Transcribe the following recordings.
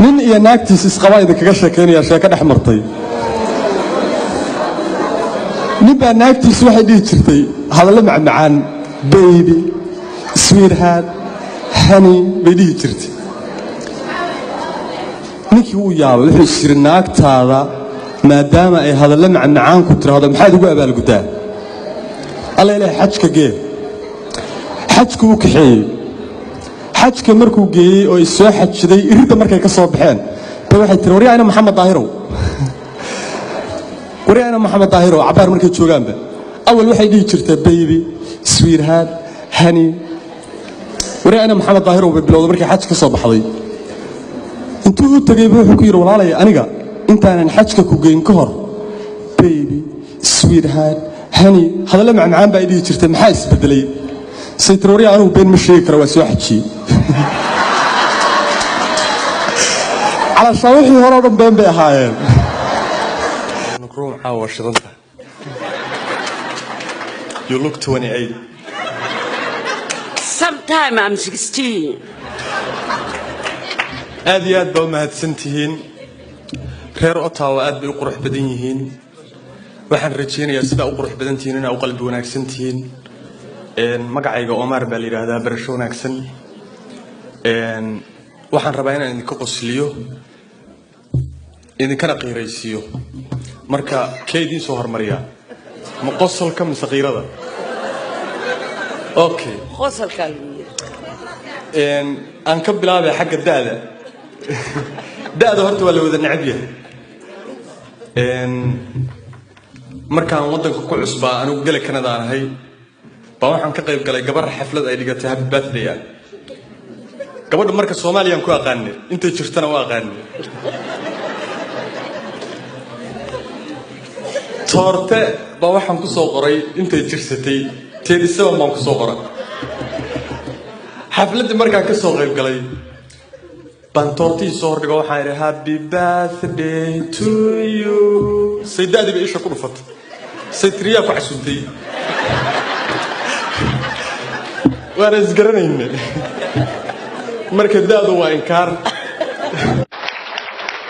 nin iyo naagtiis isqaba idinkaga sheekeynaya sheeko dhex martay nin baa naagtiis waxay dhihi jirtay hadallo macmacaan baby sweetheart honey bay dhihi jirtay ninkii uu yaabay wuxuu yiri naagtaada maadaama ay hadallo macmacaan ku tiraahdo maxaad ugu abaalgudaa alla ilaahay xajka gee xajku u kaxeeyey xajka markuu geeyey oo soo xajiday irida markay ka soo baxeen bay waxay tiri wariyaana maxamed daahiro cabaar markay joogaanba awal waxay dhihi jirtay baby sweetheart honey wariyaana maxamed daahiro bay bilowday markay xaj ka soo baxday intuu u tagay wuxuu ku yiri walaalay aniga intaanan xajka ku geyn ka hor baby sweetheart honey hadallo macmacaan baa dhihi jirtay maxaa isbedelay saytrooriya anigu been ma sheegi karo waa soo xajiyey على شاوحي هرب بين بهاين نكروم عاوش ضنطة You look 28 Sometime I'm 16 هذه أد بومهات سنتين غير أطاوة أد بيقرح بدنيهين وحن رجين يا سيدا أقرح بدنتين أو قلبوناك سنتين مقعيق أمار بالي هذا برشوناك سن waxaan rabaa inaan idin ka qosliyo idin kana qiiraysiyo marka keydin soo hormariya ma qosolka mise qiirada okay qosolka aan ka bilaabay xagga da'da horta waa la wada necab yahay markaan wadanka ku cusbaa anigu galay Canada aan ahay baa waxaan ka qayb galay gabar xaflad ay dhigatay happy birthday gabadha marka Soomaaliyan ku aqaanay intay jirtana waa aqaanay toorte baa waxaan ku soo qoray intay jirsatay teedisaba baan ku soo qoray xafladii markaan ka soo qayb galay baan toortii soo hordhigo waxaan idhi happy birthday to you saydaadi bay isha ku dhufatay saytriya ku xasuuntay waan isgaranaynay marka daadu waa inkaar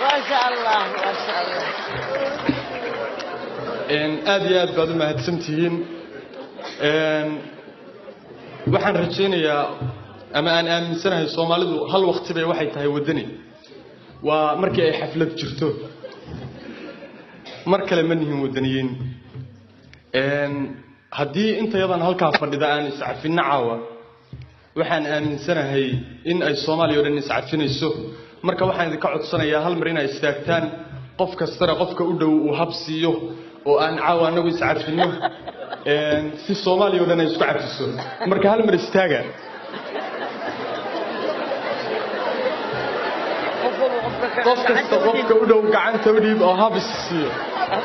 ما شاء الله aad iyo aad baad u mahadsantihiin waxaan rajaynayaa ama aan aaminsanahay Soomaalidu hal waqti bay waxay tahay wadani waa markii ay xaflad jirto mar kale ma nihin wadaniyiin haddii intayadan halkaa fadhida aan iscafina caawa waxaan aaminsanahay in ay Soomaaliya oo dhan iscafinayso marka waxaan idinka codsanayaa hal mar inay istaagtaan qof kasta qofka u dhow uu habsiyo oo aan caawanagu iscafino si Soomaaliya oo dhan ay isku cafiso marka hal mar istaaga qof kasta qofka u dhow gacanta u dhiib oo habsiyo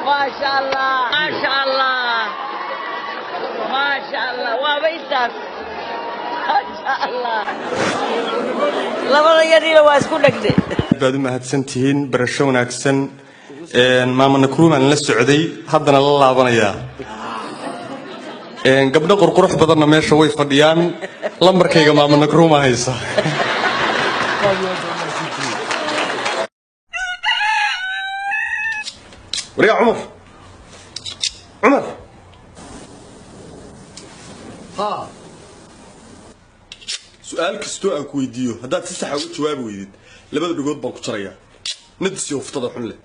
ما شاء الله ما شاء الله ما شاء الله وبيتك ما شاء الله labada yadina waa isku dhagday baad u mahadsantihiin barasho wanaagsan maama nakruum aan la socday haddana la laabanaya gabdho qurqurux badanna meesha way fadhiyaan lambarkayga maama nakruum haysa wariya Umar سؤال كستو أن كويديو هذا تسحب جواب ويديد لبده بيقول بنك شرية ندسي وفتض حنله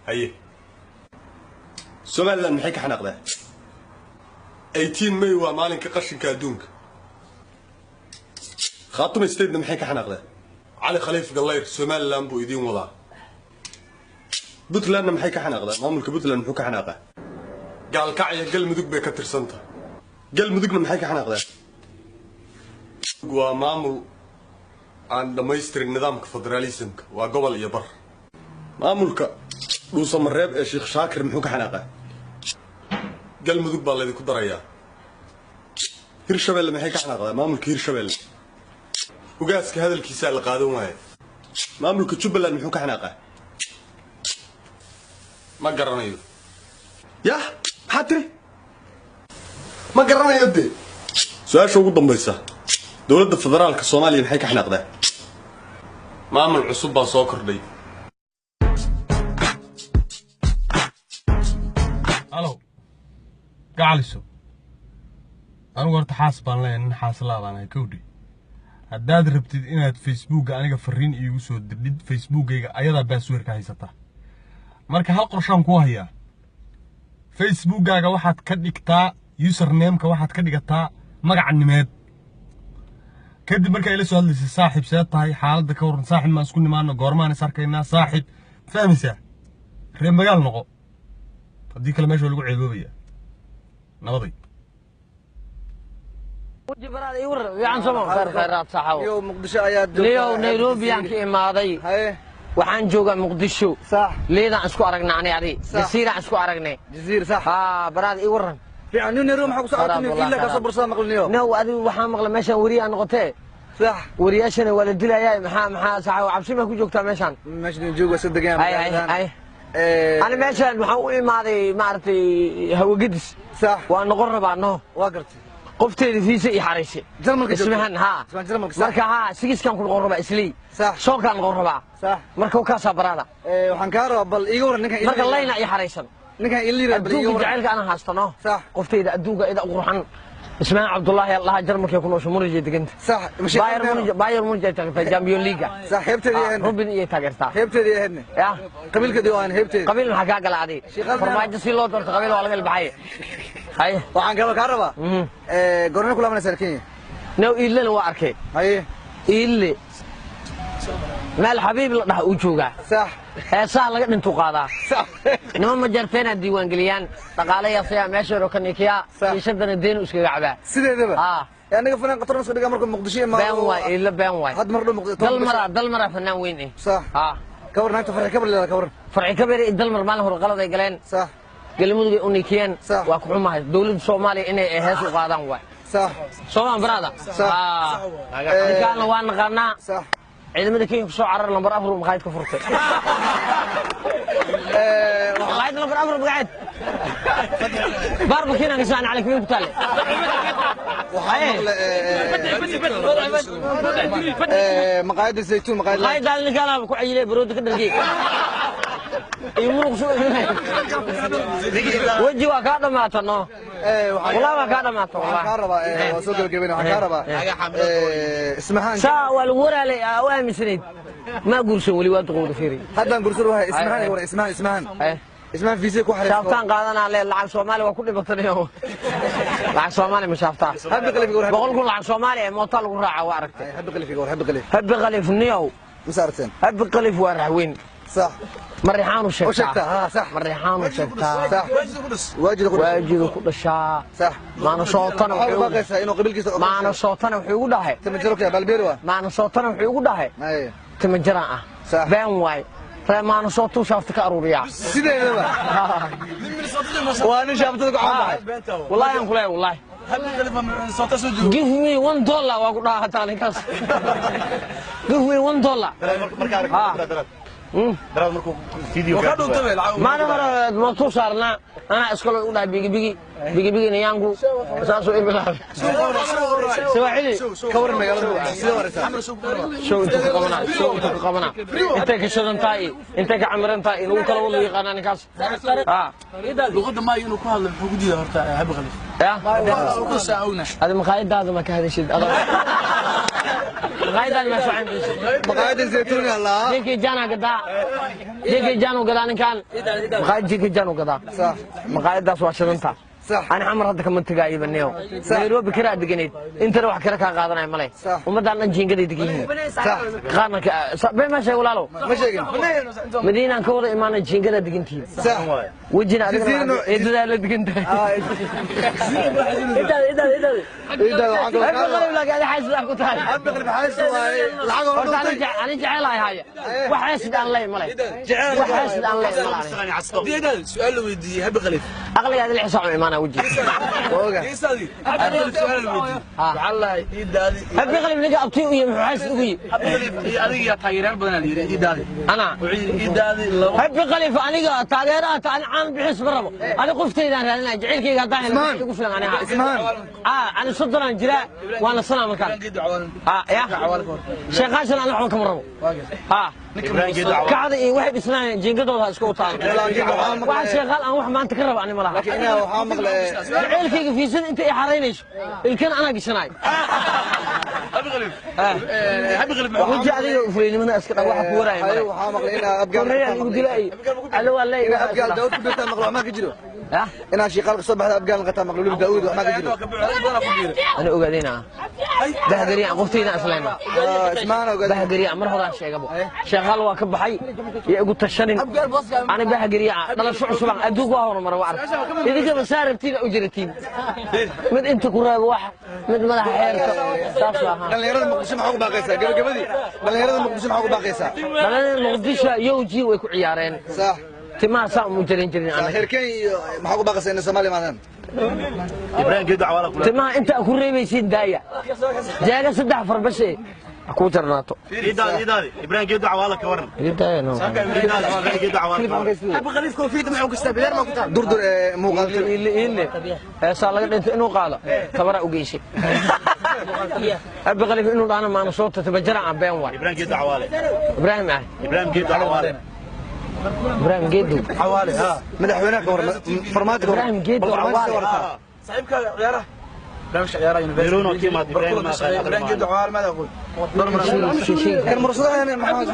هيه سؤال لأن حكي حنقده 18 ماي ومالين كقرشن كادونك خاطم استيدنا محكي حنقده علي خليفة قلير سؤال لأن بو يدين وضع بطلان محكي حنقده ماملك بطلان محكي حنقده قال كعية قل مدوك بيكتر سنته قل مدوكنا محكي حنقده ومامل عن دميستر النظام كفدراليزم وقبل يبر ماملك لوصا مريب الشيخ شاكر محوك حناقه قال مذوق بالله ذي كدريا هيرشبل محيك حناقه ماملك هيرشبل وقاسك هذا الكيساء اللي قادوا معي ماملك تشبل محوك حناقه ما قررنا يا حاتري ما قررنا يدي سؤال شو قدام بيسا دولة الفدرال كصومالي محيك حناقده maamul cusub baa soo kordhay. Halo gacaliso anigu horta xaas baan leeyahay nin xaas laabanahay kowdhi haddaad rabtid inaad facebooka aniga fariin iigu soo dirdhid facebookayga ayadaa baasweerka haysata marka hal qorshaan ku hayaa facebookaaga waxaad ka dhigtaa usernameka waxaad ka dhigataa magaca nimeed kadib marka ila soo hadlaysa saaxiib see tahay xaaladda ka waran saaxiib maan isku nimaano goormaan is arkaynaa saaxiib fahmaysaa reer magaal noqo haddii kale meesha lagu ceeboobaya nabaday وجبرات يور يعني سمو خيرات صحوا يو مقدشو اياد ليو نيروبي يانك إمادي waxaan joogaa Muqdisho صح leedaan isku aragnaa aniga jasiira isku aragnay جزيرة صح baraad ii waran fiican nin room waxa ku socotay illa ka sabr soo maqlinayo no adigu waxaan maqlay meeshan wariye aan noqotay صح wariyaashana wala dilayaa maxaa saxaw cabsi ma ku joogtaa meeshan meeshan jooga sadegaan ay ana meeshan waxaan u imaaday maartay hawagidis صح waan noqon rabaa no waa gartay qofteeda fiisa ii xariisay jarmalka ismahan marka sigiskan ku noqon rabaa islii صح soonkan noqon rabaa صح marka ka sabarada waxaan ka rabaa bal iiga waran ninkan marka layna ii xariisan ninkan ilira bal iiga waran jacaylka ana haastano صح qofteeda adduunka ida qurxan ismaan Cabdullaahi Allah jarmalka ku noosho murje diganta صح باير murje tagtay Champions League صح heebteedii ahayn Robin iyo taageerta heebteedii ahayn ya qabiilkeedii aan heebteedii qabiil maxaa ka galaaday farmaajo si loo doorto qabiil waa laga ilbaxay hay waxaan ka rabaa gorna kula mana sarkiin no ilana waa arkay hay ille meel xabiib la dhax u jooga صح heesaa laga dhintu qaadaa صح nima ma jarteena diiwaan galiyaan dhaqaalayaasaya meesha ro kanikiya shadana deenu iskaga cabaa sideedaba aniga fanaan qatarna soo dhiga markuu Muqdisho ma been waay illa been waay had mar dhow Muqdisho dalmara fanaan weyn صح كور نانتو فرعي كبر لا كور فرعي كبر الدلمر ماله غلط ay galeen صح galmudug ay unikeen waa ku xumahay dawladda Soomaaliya inay hees u qaadaan waay صح Soomaan brada kana waan naqanaa صح ciidamada Kenya ku soo carar lambar 4 maqaayad ka furtay maqaayad lambar 4 maqaayad barba kina ngisaan عليك مين كتاله مقايد الزيتون مقايد اللي كان ku cayilay barood ka dhalgay وجهي waa ka dhamaatano والله waa ka dhamaatano waxaan ka rabaa waa soo gabagabeyna waxaan ka rabaa ismahan saa wal warale waa misneed ma guursan wali waa duqood fiiri haddaan guursan wahay ismahan war ismahan اسمها فيزيك وحريص شافتان قادنا عليه لعب سومالي وكل بطنيه لعب سومالي ما شافتها هب قلي في بقول لكم لعب سومالي موطل وراعه وارك هب قلي في هب قلي في النيو مسارتين هب قلي في ورحوين صح مريحان وشكتا ها صح مريحان وشكتا صح واجد كل شا صح ما انا صوتنا وحيو انه قبل كيس ما انا صوتنا وحيو دحي تمجرك يا بالبيروا ما انا صوتنا وحيو دحي اي تمجرا صح بين واي ما انا صوتو شافتك اروريا سيديدبا وانا شافتك عامل والله ان كله والله give me $1 waa ku dhaahataa ninkaas give me $1 daraad markuu video ka dhuntabay maana hore ma tu saarna ana iskalo u dhaay bigi niyangu saaso ibilaab sawaaxili kawar magaalada sida waraysa show inta qabana inta ka shadantaay inta ka amrantaay inuu kala wada yaqaanaan ninkaas luqada ma inuu ku hadlo wuxuu gudiyaa horta hab qalif هذا مقايدة ما كهذا مقايدة ما شو عندي مقايد الزيتون الله ديكي جانا قدا ديكي جانو قدا كان مقايد ديكي جانو قدا صح مقايدة سوا شرنتا صح أنا عمر هذا كم منطقة يبنيو نيروبي كرا دقنيت أنت روح كرا كقادنا ملأ وما دارنا جينك دقيه صح قارنا بين ما شيء ولا له ما شيء مدينة كورة إيمان جينك دقنتي صح وجينا أدينا إذا لا دقنتي إذا لا قاعد حاسس أكو تاني أبغى بحاسس أنا جعل هاي وحاسد أن لا ملأ وحاسد أن لا سؤال ودي هب خليفه أغلى هذا اللي حسام إيمانا وجهي يسادي هذا السؤال الوجه والله يدادي هبي غلب لقى أبطي ويا محاس ويا هذه يا تايران بدنا يدادي أنا يدادي هبي غلب أنا تاجرات أنا عن بحس بربو أنا قفت إذا أنا جعلك يا قطع أنا اسمان أنا صدران جراء وأنا صنع مكان يا شيخ عشان أنا أحوكم ربو كعادي واحد اسمه جينجدو اسكو طال واحد شغال انا واحد ما انت كرب اني ملها لكن انا waxaa maqlay عيلكيga fiisan inta ay xareynayso ilkan ana gishanay habi qalib waxa adiga fulinimada iska dhaw waxa ku waraay waxaa maqlay ina abgaal igu dilay alo walay abgaal daawud ku beerta maqlo ma ka jiro ina shaqal ka soo baxda abgaal qata maqlo lu daawud ma ka jiro ana ogaadina bahgari aan qoftayna aslaama ismaan ogaadina bahgari mar hore sheegabo shaqal waa ka baxay iyo ugu tashanin ana bahgari dhalasho cusub aduug waa horumar waa arag idinka basaarabtiin u jiratiin mid inta ku raabo wax mid madaxa xeerka taas waa dhalinyarada muqdisho maxaa ku baaqaysaa gabagabadii dhalinyarada muqdisho maxaa ku baaqaysaa dhalinyarada muqdisho yowji way ku ciyaareen sax timaa saa mu jirin ana xirkeen maxaa ku baaqaysaa in Soomaaliya maadan ibrahim geedo awala kula timaa inta ku reebaysiin daaya jaaga saddex farbashe ku jarnaato idaadi ibrahim geedo awala ka waran idaaya no ibrahim geedo awala abu khaliif koofiyad maxuu ku stabileer ma ku taa durdur muuqaalka ile saa laga dhinto inuu qaado tabara u geyshay abu khaliif inuu dhaana maana soo tabajara aan been waa ibrahim geedo awala ibrahim geedo awala ibrahim geedo حوالي ها مدحوينك فرماتك ibrahim geedo صاحبك عياره لا مش عياره بيرونو كيما ابراهيم ما ابراهيم جد عوال ماذا اقول كان مرصودها يعني محمد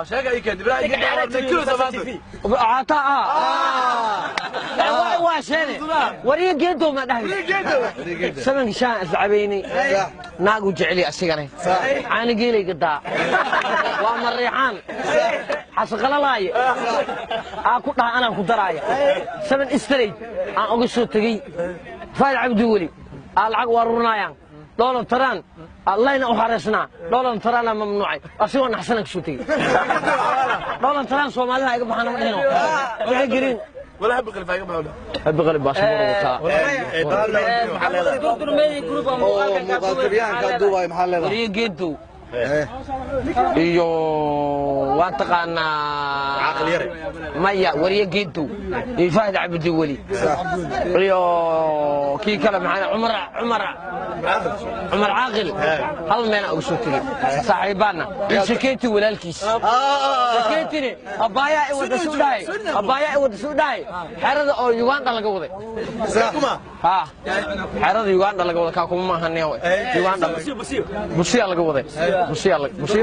شاكا اي كان ابراهيم جد عوال كيلو تفاصيل عطاء واشاني وريه جيدو ما دحي سمن شان اسعبيني ناقو جعلي اسيغني عاني قيلي قدا وام الريحان حسقل لاي اكو دها انا كو درايا سمن استريج ان اوغو سو تغي فايل عبد ولي العق ورنايان دولار تران الله ينو حرسنا دولار تران ممنوعي اسيو نحسنك سو تغي دولار تران سوماليها ايغا بخانا مدينو waxay jirin ولا هب قلب فايق بقول هب قلب باسمور وتا دكتور مي جروب مقاتليان كدوباي محل هذا وريه جيدو iyo waa taqaana عقل يري maya wariye geedo iyo faahid abdi wali iyo kii kala macna umar aqil hal meel ugu soo tagay saaxiibana shaqeyti walaalkiis shaqeytini abaya ay wada soo dhaay xerada oo Uganda laga waday saakuma ha xerada Uganda laga waday ka kuma maahane Uganda busiya laga waday busiya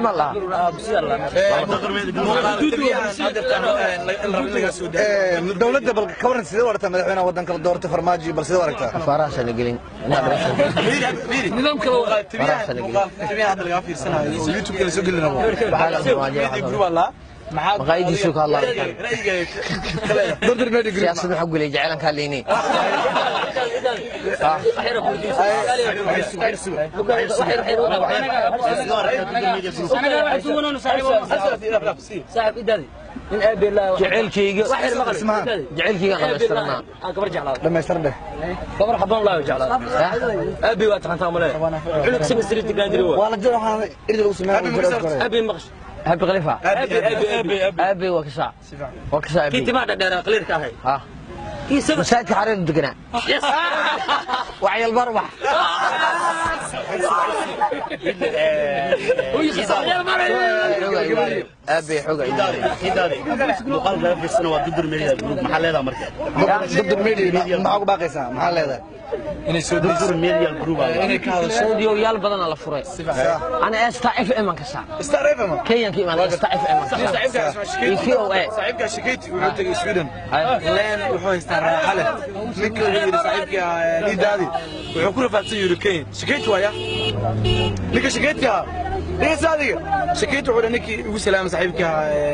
ma laha dawladda bal ka waran sidee warta madaxweynaha wadanka la doortay farmaajo bal sidee waragtaa faraasha la gelin nidaamka loo qaatay hadda laga fiirsanayo YouTube kala soo gelina مقايدي سوق الله دردر ميدي يا صدق حق لي جعلان كان ليني صاحب إداري من أبي الله جعل كيجا جعل كيجا أنا بسترنا أكبر جعله لما يسترده كبر حضن الله وجعله أبي واتقن تامله علوك سمستري تقدر هو والله جرى أنا إرد الأسماء أبي مقش أبي غليفة أبي وكسا أبي كنت ما دار قليل كاهي ها مساك حرير دقنا وعي البربح أبي حقا إداري مقال لا في السنوات ضد الميديا محل هذا مركز ضد الميديا معك باقي ساعة محل هذا ضد الميديا الجروب سوديو يال بدن على فري أنا أستعف إما كسا استعرف ما كيان كي ما أستعف إما صاحبك شكيت وحتى سويدن لين وحو يستعرف حاله منك غير صاحبك لي دادي وحو كل فاتسي يوركين شكيت ويا لك شكيت ليش هذه شكيت وحول انك يقول سلام صاحبك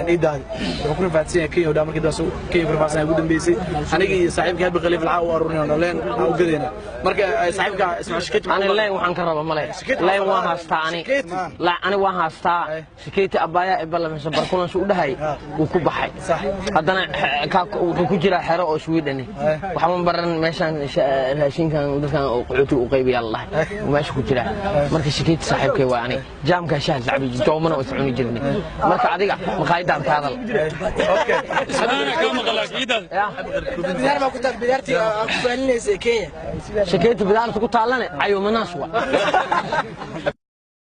ايداد وكل فاتسين كي ودا markii daasoo kay farfaasay ugu dambeysay anigi saaxiibka hab qaliif lacag oo arurnay leen oo gadeena marka saaxiibka isma shakit أنا لا وحن كربا ملاي لا وها استاني لا أنا وها استا شكيت أبايا إبلا من سبر كلن سو دهاي وكبحي هذانا كاك وكجرا حرا أو سويدني وحمن برن ماشان راشين كان قعوتي وقيبي الله وماشي كجرا مركز شكيت صاحبك وعني جام كشاه زعبي جومنا وسعوني جرني مركز عديك مقايدة بهذا اوكي أنا كم غلاك إيدا بدار ما كنت بدارتي أكفلني زي كينيا شكيت بدار تقول تعلنا أيوة مناسوة